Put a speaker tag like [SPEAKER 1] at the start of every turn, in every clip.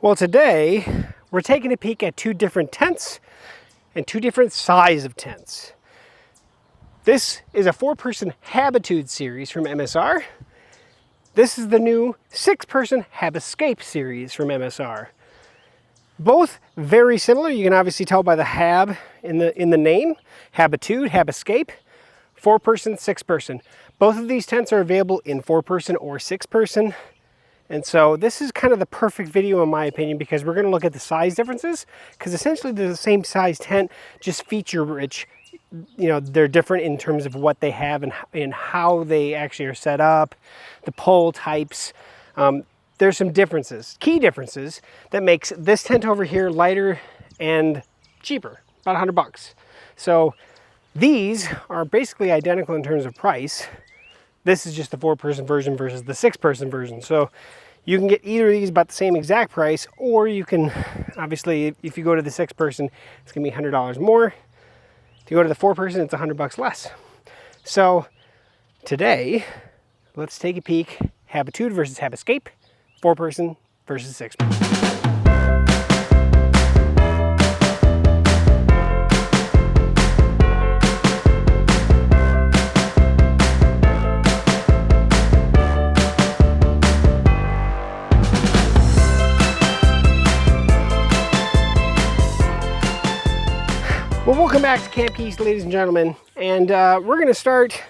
[SPEAKER 1] Well, today we're taking a peek at two different tents and two different size of tents. This is a 4-person Habitude series from MSR. This is the new 6-person Hab Escape series from MSR. Both very similar. You can obviously tell by the Hab in the name. Habitude, Hab Escape, 4-person, 6-person. Both of these tents are available in 4-person or 6-person. And so this is kind of the perfect video in my opinion, because we're going to look at the size differences, because essentially they're the same size tent, just feature rich. You know, they're different in terms of what they have and how they actually are set up, the pole types. There's some differences, key differences, that makes this tent over here lighter and cheaper, about $100. So these are basically identical in terms of price. This is just the 4-person version versus the 6-person version. So you can get either of these about the same exact price, or you can, obviously, if you go to the 6-person, it's gonna be $100 more. If you go to the 4-person, it's $100 less. So today, let's take a peek. Habitude versus Hab Escape, 4-person versus 6-person. Well, welcome back to CampGeeks, ladies and gentlemen, and we're going to start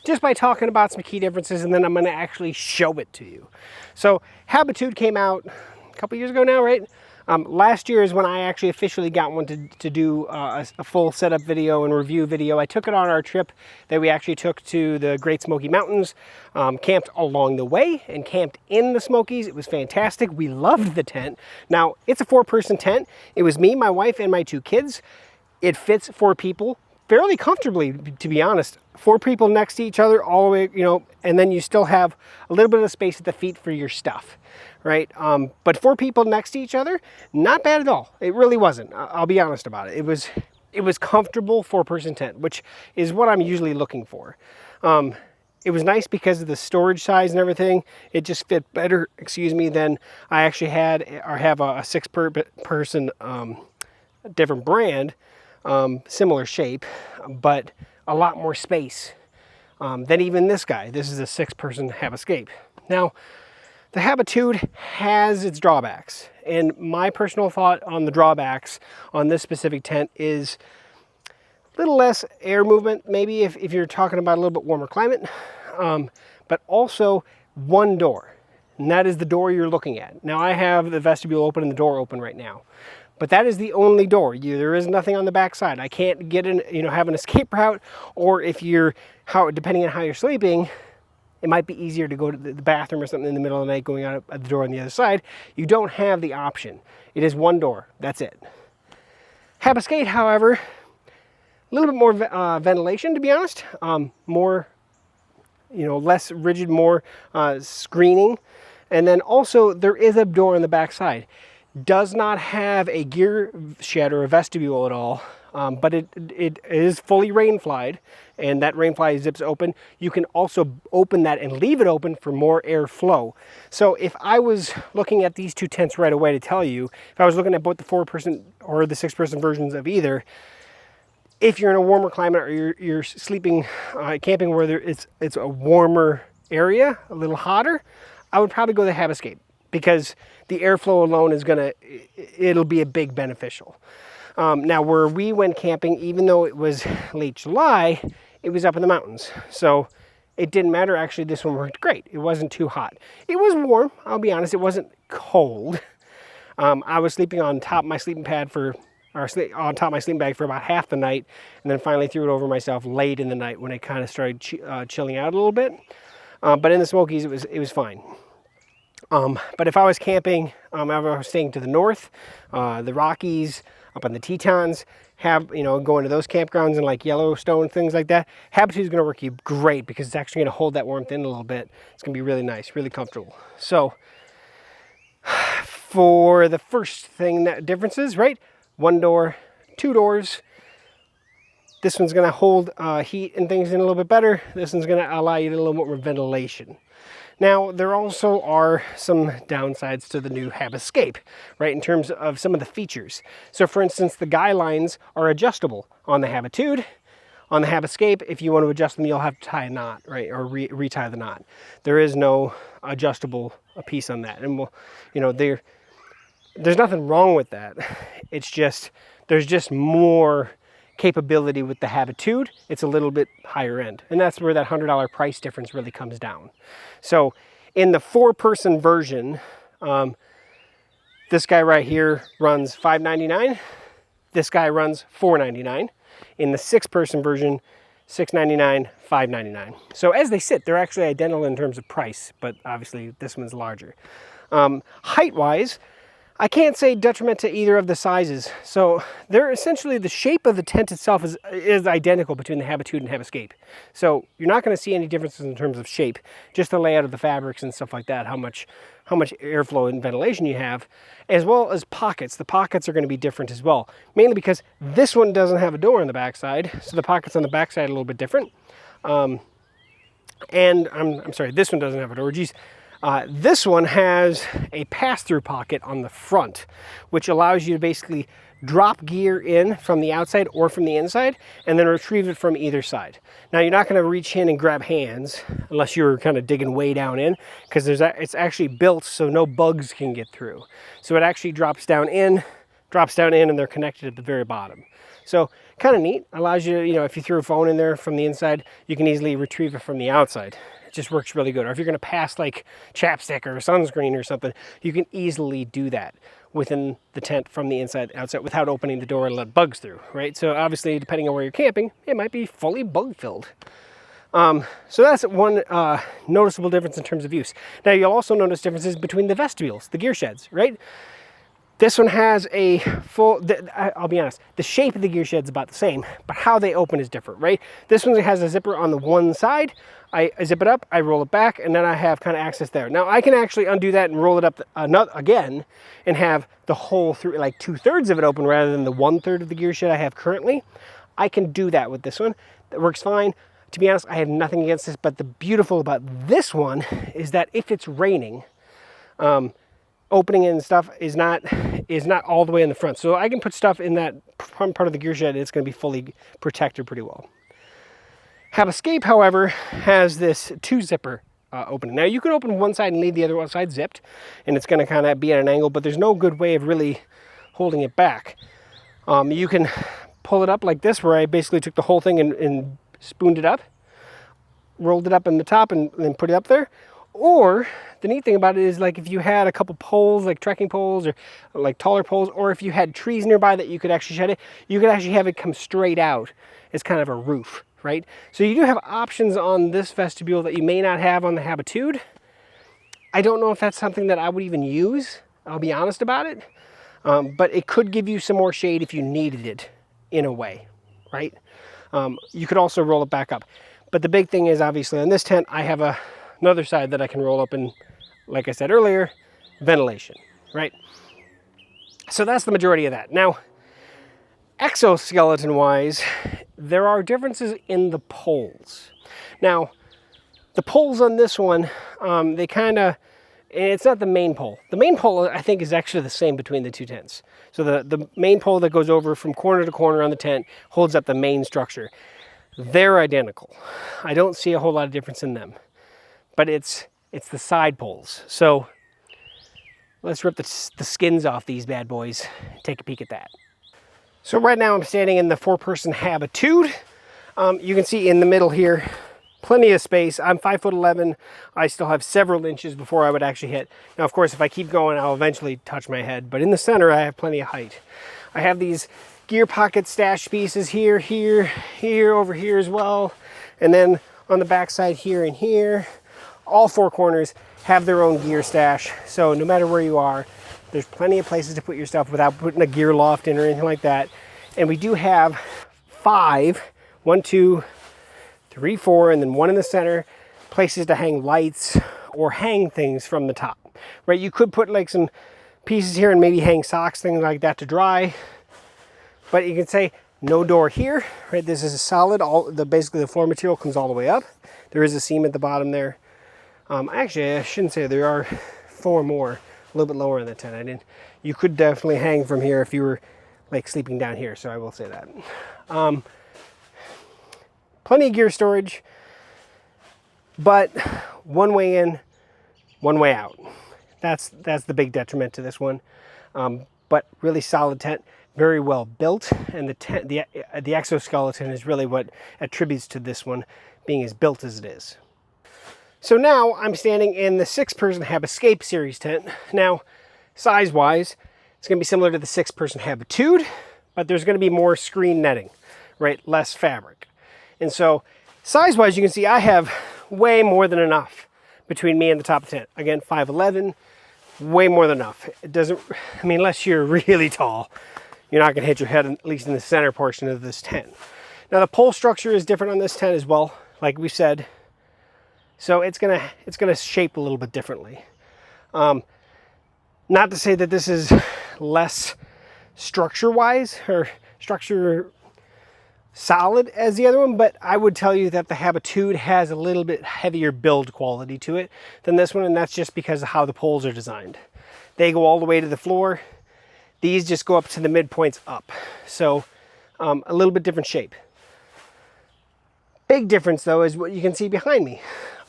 [SPEAKER 1] just by talking about some key differences, and then I'm going to actually show it to you. So Habitude came out a couple years ago now, right? Last year is when I actually officially got one to do a full setup video and review video. I took it on our trip that we actually took to the Great Smoky Mountains, camped along the way and camped in the Smokies. It was fantastic. We loved the tent. Now, it's a 4-person tent. It was me, my wife, and my 2 kids. It fits 4 people fairly comfortably, to be honest. 4 people next to each other all the way, you know, and then you still have a little bit of space at the feet for your stuff, right? But 4 people next to each other, not bad at all. It really wasn't. I'll be honest about it. It was comfortable 4-person tent, which is what I'm usually looking for. It was nice because of the storage size and everything. It just fit better, excuse me, than I actually have a 6-person different brand. Similar shape, but a lot more space than even this guy. This is a 6-person Hab Escape. Now, the Habitude has its drawbacks, and my personal thought on the drawbacks on this specific tent is a little less air movement, maybe if you're talking about a little bit warmer climate, but also one door, and that is the door you're looking at. Now, I have the vestibule open and the door open right now. But that is the only door. There is nothing on the back side. I can't get in, you know, have an escape route, or if you're, depending on how you're sleeping, it might be easier to go to the bathroom or something in the middle of the night, going out at the door on the other side. You don't have the option. It is one door, that's it. Hab Escape, however, a little bit more ventilation, to be honest. More, you know, less rigid, more screening. And then also there is a door on the back side. Does not have a gear shed or a vestibule at all, but it is fully rain flied, and that rain fly zips open. You can also open that and leave it open for more air flow. So if I was looking at these 2 tents right away to tell you, if I was looking at both the 4-person or the 6-person versions of either, if you're in a warmer climate or you're sleeping, camping where it's a warmer area, a little hotter, I would probably go the Hab Escape, because the airflow alone is it'll be a big beneficial. Now, where we went camping, even though it was late July, it was up in the mountains. So it didn't matter. Actually, this one worked great. It wasn't too hot. It was warm, I'll be honest. It wasn't cold. I was sleeping on top of my sleeping pad on top of my sleeping bag for about half the night, and then finally threw it over myself late in the night when it kind of started chilling out a little bit. But in the Smokies, it was fine. But if I was camping, I was staying to the north, the Rockies, up on the Tetons, going to those campgrounds and like Yellowstone, things like that, Habitude is going to work you great, because it's actually going to hold that warmth in a little bit. It's going to be really nice, really comfortable. So for the first thing, that differences, right? 1 door, 2 doors. This one's going to hold heat and things in a little bit better. This one's going to allow you a little more ventilation. Now, there also are some downsides to the new Hab Escape, right, in terms of some of the features. So for instance, the guy lines are adjustable on the Habitude. On the Hab Escape, if you want to adjust them, you'll have to tie a knot, right, or retie the knot. There is no adjustable piece on that. And we'll, you know, there's nothing wrong with that. It's just, there's just more capability with the Habitude. It's a little bit higher end, and that's where that $100 price difference really comes down. So in the 4-person version, this guy right here runs $599. This guy runs $499. In the 6-person version, $699, $599. So as they sit, they're actually identical in terms of price, but obviously this one's larger. Height-wise, I can't say detriment to either of the sizes. So they're essentially, the shape of the tent itself is identical between the Habitude and Hab Escape. So you're not going to see any differences in terms of shape, just the layout of the fabrics and stuff like that, how much airflow and ventilation you have, as well as pockets. The pockets are going to be different as well, mainly because this one doesn't have a door on the backside, so the pockets on the backside are a little bit different. And I'm sorry, this one doesn't have a door. Geez. This one has a pass-through pocket on the front, which allows you to basically drop gear in from the outside or from the inside, and then retrieve it from either side. Now, you're not going to reach in and grab hands unless you're kind of digging way down in, because it's actually built so no bugs can get through. So it actually drops down in, and they're connected at the very bottom. So kind of neat. Allows you, you know, if you threw a phone in there from the inside, you can easily retrieve it from the outside. It just works really good. Or if you're going to pass like chapstick or sunscreen or something, you can easily do that within the tent from the inside outside without opening the door and let bugs through, right? So obviously, depending on where you're camping, it might be fully bug filled. So that's one noticeable difference in terms of use. Now, you'll also notice differences between the vestibules, the gear sheds, right? This one has a full, I'll be honest, the shape of the gear shed's about the same, but how they open is different, right? This one has a zipper on the one side. I zip it up, I roll it back, and then I have kind of access there. Now, I can actually undo that and roll it up again and have the whole through, like 2/3 of it open rather than the 1/3 of the gear shed I have currently. I can do that with this one. That works fine. To be honest, I have nothing against this, but the beautiful about this one is that if it's raining, opening and stuff is not all the way in the front. So I can put stuff in that front part of the gear shed and it's going to be fully protected pretty well. Hab Escape, however, has this 2-zipper opening. Now, you can open one side and leave the other side zipped, and it's going to kind of be at an angle, but there's no good way of really holding it back. You can pull it up like this, where I basically took the whole thing and spooned it up, rolled it up in the top, and then put it up there. Or the neat thing about it is, like, if you had a couple poles, like trekking poles or like taller poles, or if you had trees nearby that you could actually shed it, you could actually have it come straight out as kind of a roof, right? So you do have options on this vestibule that you may not have on the Habitude. I don't know if that's something that I would even use, I'll be honest about it, but it could give you some more shade if you needed it in a way, right? You could also roll it back up. But the big thing is, obviously, on this tent, I have another side that I can roll up, and like I said earlier, ventilation, right? So that's the majority of that. Now, exoskeleton-wise, there are differences in the poles. Now, the poles on this one, they kind of, it's not the main pole. The main pole, I think, is actually the same between the two tents. So the main pole that goes over from corner to corner on the tent holds up the main structure. They're identical. I don't see a whole lot of difference in them, but it's the side poles. So let's rip the skins off these bad boys and take a peek at that. So right now I'm standing in the 4-person Habitude. You can see in the middle here, plenty of space. I'm 5'11". I still have several inches before I would actually hit. Now, of course, if I keep going, I'll eventually touch my head, but in the center, I have plenty of height. I have these gear pocket stash pieces here, over here as well. And then on the back side here and here, all 4 corners have their own gear stash. So no matter where you are, there's plenty of places to put your stuff without putting a gear loft in or anything like that. And we do have 5, 1, 2, 3, 4, and then 1 in the center, places to hang lights or hang things from the top, right? You could put like some pieces here and maybe hang socks, things like that to dry. But you can say no door here, right? This is a solid, basically the floor material comes all the way up. There is a seam at the bottom there. Actually, I shouldn't say there are 4 more, a little bit lower in the tent. You could definitely hang from here if you were like sleeping down here, so I will say that. Plenty of gear storage, but one way in, one way out. That's the big detriment to this one. But really solid tent, very well built, and the exoskeleton is really what attributes to this one being as built as it is. So now I'm standing in the 6-person Hab Escape series tent. Now, size-wise, it's going to be similar to the 6-person Habitude, but there's going to be more screen netting, right? Less fabric. And so, size-wise, you can see I have way more than enough between me and the top of the tent. Again, 5'11", way more than enough. It doesn't, I mean, unless you're really tall, you're not going to hit your head, at least in the center portion of this tent. Now, the pole structure is different on this tent as well, like we said. So it's gonna shape a little bit differently. Not to say that this is less structure-wise or structure solid as the other one, but I would tell you that the Habitude has a little bit heavier build quality to it than this one, and that's just because of how the poles are designed. They go all the way to the floor. These just go up to the midpoints up. So a little bit different shape. Big difference though is what you can see behind me.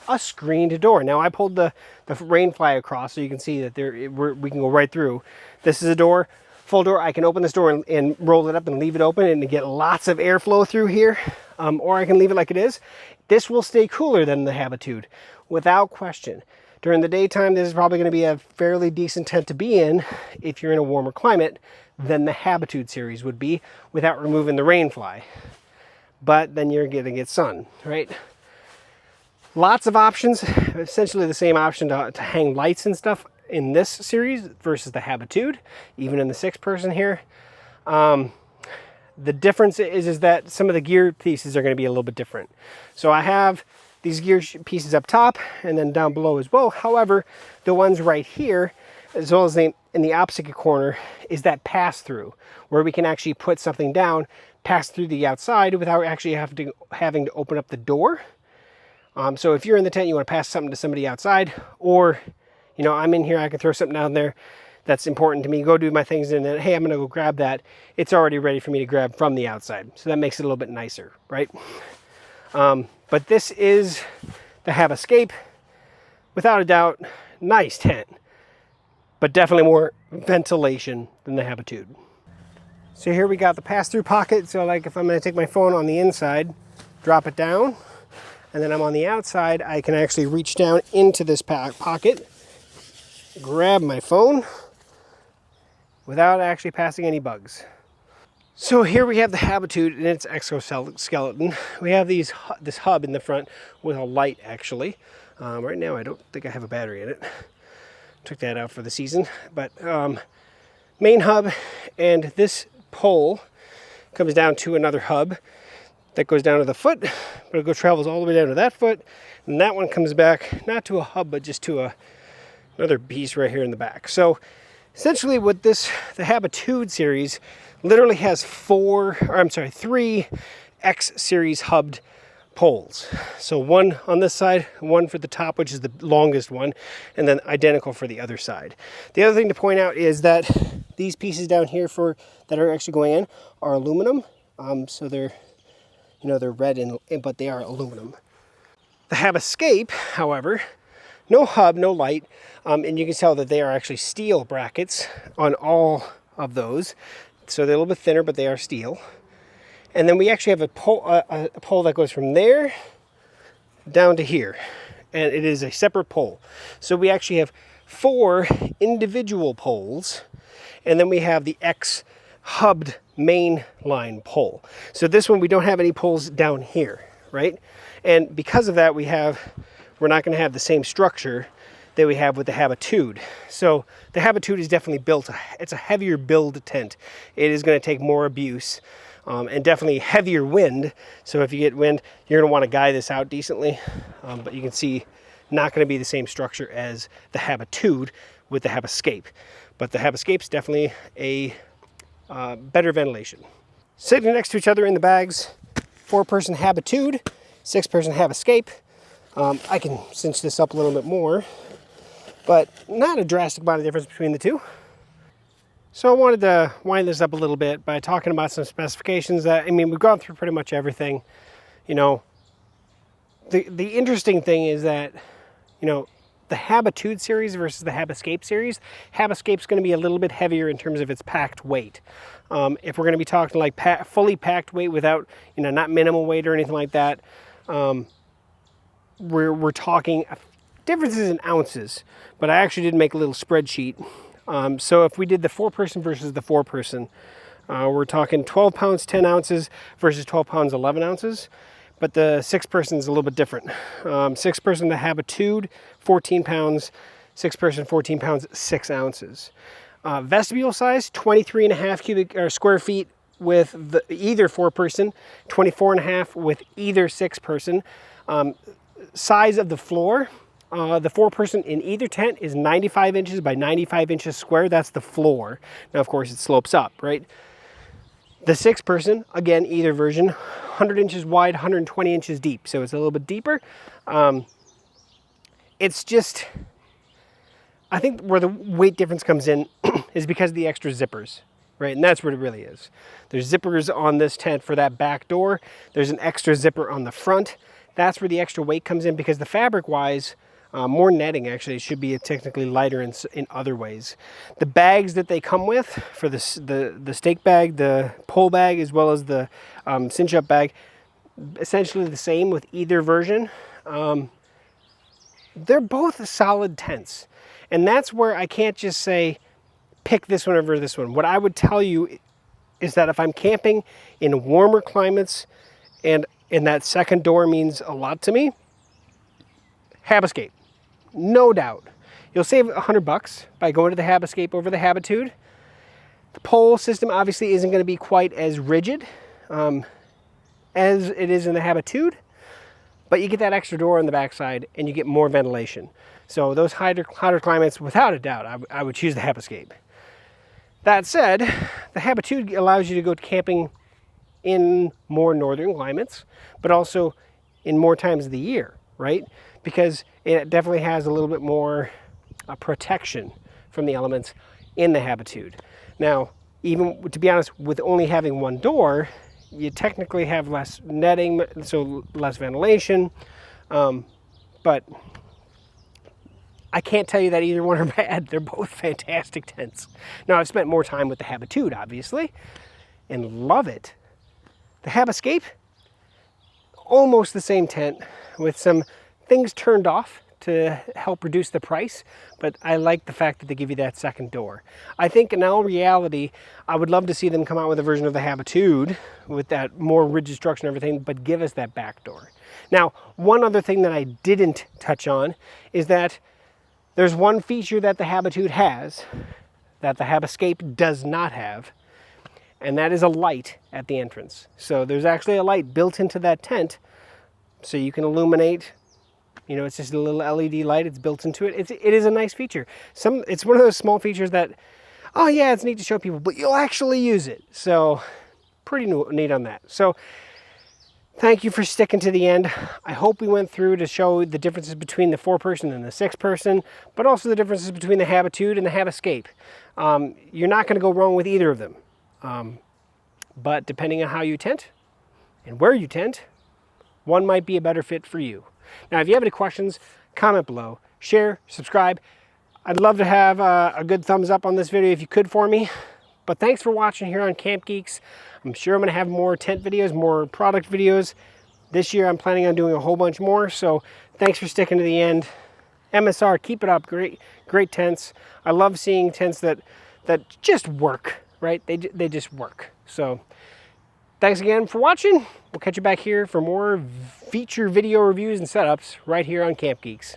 [SPEAKER 1] A screened door. Now I pulled the rain fly across so you can see that we can go right through. This is a door, full door. I can open this door and roll it up and leave it open and get lots of airflow through here. Or I can leave it like it is. This will stay cooler than the Habitude, without question. During the daytime, this is probably going to be a fairly decent tent to be in if you're in a warmer climate than the Habitude series would be without removing the rain fly. But then you're going to get sun, right? Lots of options, essentially the same option to hang lights and stuff in this series versus the Habitude, even in the 6-person here. The difference is that some of the gear pieces are going to be a little bit different. So I have these gear pieces up top and then down below as well. However, the ones right here, as well as in the opposite corner, is that pass-through, where we can actually put something down, pass through the outside without actually having to open up the door. So if you're in the tent, you want to pass something to somebody outside, or, you know, I'm in here, I can throw something down there that's important to me, go do my things, and then, hey, I'm going to go grab that. It's already ready for me to grab from the outside. So that makes it a little bit nicer, right? But this is the Hab Escape. Without a doubt, nice tent, but definitely more ventilation than the Habitude. So here we got the pass-through pocket. So like if I'm going to take my phone on the inside, drop it down, and then I'm on the outside, I can actually reach down into this pocket, grab my phone without actually passing any bugs. So here we have the Habitude and its exoskeleton. We have this hub in the front with a light actually. Right now I don't think I have a battery in it. Took that out for the season. But main hub, and this pole comes down to another hub that goes down to the foot, but it travels all the way down to that foot, and that one comes back not to a hub but just to another piece right here in the back. So essentially what the Habitude series literally has 3 X series hubbed poles. So one on this side, one for the top, which is the longest one, and then identical for the other side. The other thing to point out is that these pieces down here that are actually going in are aluminum. So they're red, but they are aluminum. The Hab Escape, however, no hub, no light, and you can tell that they are actually steel brackets on all of those. So they're a little bit thinner, but they are steel. And then we actually have a pole that goes from there down to here, and it is a separate pole. So we actually have 4 individual poles, and then we have the X hubbed main line pole. So this one, we don't have any poles down here, right? And because of that, we're not going to have the same structure that we have with the Habitude. So the Habitude is definitely built, it's a heavier build tent. It is going to take more abuse. And definitely heavier wind. So if you get wind, you're going to want to guide this out decently. But you can see, not going to be the same structure as the Habitude with the Hab Escape. But the Hab Escape's definitely a better ventilation. Sitting next to each other in the bags, 4-person Habitude, 6-person Hab Escape. I can cinch this up a little bit more, but not a drastic amount of difference between the two. So I wanted to wind this up a little bit by talking about some specifications that, I mean, we've gone through pretty much everything. You know, the interesting thing is that, you know, the Habitude series versus the Hab Escape series, Hab Escape's going to be a little bit heavier in terms of its packed weight. If we're going to be talking like fully packed weight without, you know, not minimal weight or anything like that, we're talking differences in ounces. But I actually did make a little spreadsheet. So if we did the 4-person versus the 4-person, we're talking 12 pounds 10 ounces versus 12 pounds 11 ounces. But the 6-person is a little bit different. 6-person, the Habitude, 14 pounds. 6-person, 14 pounds 6 ounces. Vestibule size, 23.5 cubic or square feet with either 4-person, 24.5 with either 6-person. Size of the floor. The 4-person in either tent is 95 inches by 95 inches square. That's the floor. Now, of course, it slopes up, right? The 6-person, again, either version, 100 inches wide, 120 inches deep. So it's a little bit deeper. It's just, I think where the weight difference comes in is because of the extra zippers, right? And that's what it really is. There's zippers on this tent for that back door. There's an extra zipper on the front. That's where the extra weight comes in, because the fabric-wise, more netting actually should be technically lighter in other ways. The bags that they come with for the stake bag, the pole bag, as well as the cinch up bag, essentially the same with either version. They're both solid tents, and that's where I can't just say pick this one over this one. What I would tell you is that if I'm camping in warmer climates and that second door means a lot to me, Hab Escape. No doubt. You'll save $100 by going to the Hab Escape over the Habitude. The pole system obviously isn't going to be quite as rigid as it is in the Habitude, but you get that extra door on the backside and you get more ventilation. So those hotter climates, without a doubt, I would choose the Hab Escape. That said, the Habitude allows you to go camping in more northern climates, but also in more times of the year, right? Because it definitely has a little bit more protection from the elements in the Habitude. Now, even to be honest, with only having one door, you technically have less netting, so less ventilation. But I can't tell you that either one are bad. They're both fantastic tents. Now, I've spent more time with the Habitude, obviously, and love it. The Hab Escape, almost the same tent with some things turned off to help reduce the price, but I like the fact that they give you that second door. I think in all reality, I would love to see them come out with a version of the Habitude with that more rigid structure and everything, but give us that back door. Now, one other thing that I didn't touch on is that there's one feature that the Habitude has that the Hab Escape does not have, and that is a light at the entrance. So there's actually a light built into that tent so you can illuminate. You know, it's just a little LED light. It's built into it. It is a nice feature. It's one of those small features that, oh yeah, it's neat to show people, but you'll actually use it. So pretty neat on that. So thank you for sticking to the end. I hope we went through to show the differences between the 4-person and the 6-person, but also the differences between the Habitude and the Hab Escape. You're not going to go wrong with either of them. But depending on how you tent and where you tent, one might be a better fit for you. Now, if you have any questions, comment below, share, subscribe. I'd love to have a good thumbs up on this video if you could for me. But thanks for watching here on CampGeeks. I'm sure I'm going to have more tent videos, more product videos. This year I'm planning on doing a whole bunch more, so thanks for sticking to the end. MSR, keep it up. Great tents. I love seeing tents that just work, right? They just work. So thanks again for watching. We'll catch you back here for more feature video reviews and setups right here on CampGeeks.